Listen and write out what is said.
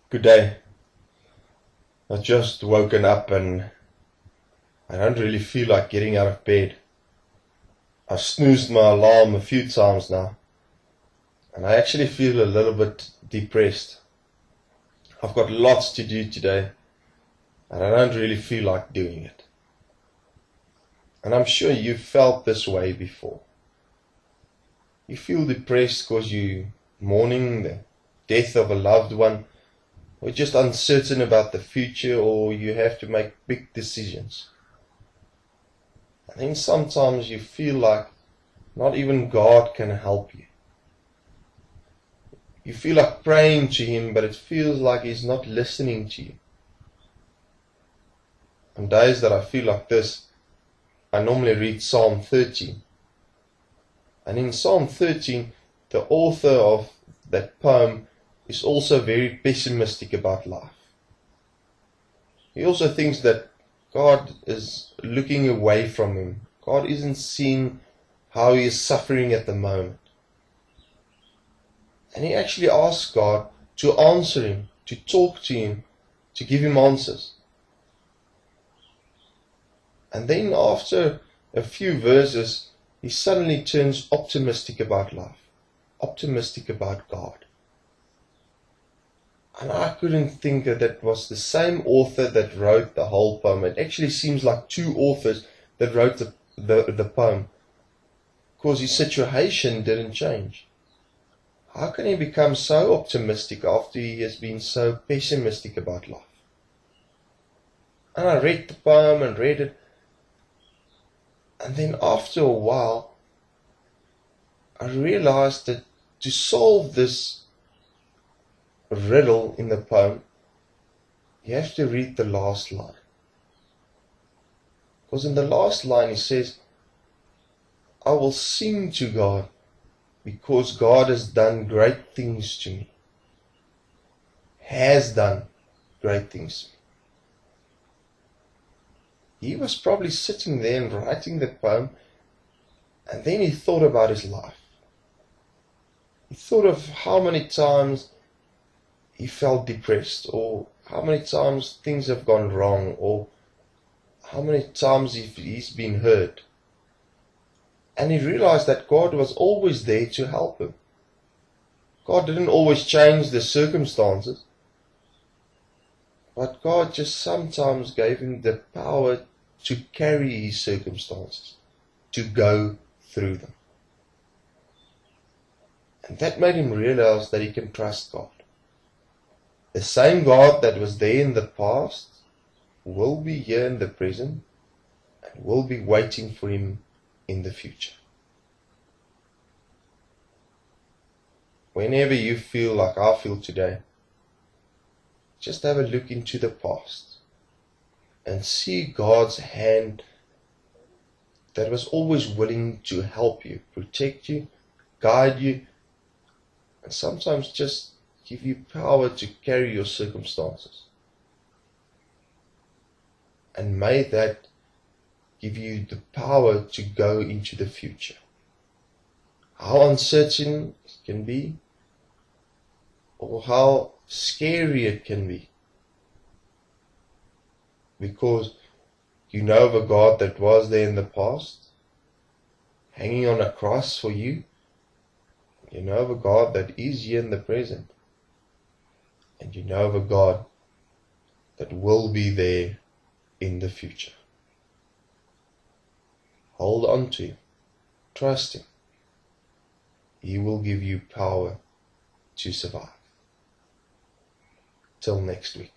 Good day. I've just woken up and I don't really feel like getting out of bed. I've snoozed my alarm a few times now and I actually feel a little bit depressed. I've got lots to do today and I don't really feel like doing it. And I'm sure you've felt this way before. You feel depressed because you're mourning the death of a loved one, or just uncertain about the future, or you have to make big decisions. And then sometimes you feel like not even God can help you. You feel like praying to Him, but it feels like He's not listening to you. On days that I feel like this, I normally read Psalm 13. And in Psalm 13, the author of that poem is also very pessimistic about life. He also thinks that God is looking away from him. God isn't seeing how he is suffering at the moment. And he actually asks God to answer him, to talk to him, to give him answers. And then after a few verses, he suddenly turns optimistic about life, optimistic about God. And I couldn't think that was the same author that wrote the whole poem. It actually seems like two authors that wrote the poem, because his situation didn't change. How can he become so optimistic after he has been so pessimistic about life? And I read the poem and read it, and then after a while I realized that to solve this riddle in the poem, you have to read the last line. Because in the last line he says, I will sing to God because God has done great things to me. Has done great things to me. He was probably sitting there and writing the poem, and then he thought about his life. He thought of how many times he felt depressed, or how many times things have gone wrong, or how many times he's been hurt. And he realized that God was always there to help him. God didn't always change the circumstances, but God just sometimes gave him the power to carry his circumstances, to go through them. And that made him realize that he can trust God. The same God that was there in the past will be here in the present and will be waiting for him in the future. Whenever you feel like I feel today, just have a look into the past and see God's hand that was always willing to help you, protect you, guide you, and sometimes just give you power to carry your circumstances. And may that give you the power to go into the future. How uncertain it can be, or how scary it can be, because you know of a God that was there in the past, hanging on a cross for you. You know of a God that is here in the present. And you know of a God that will be there in the future. Hold on to Him. Trust Him. He will give you power to survive. Till next week.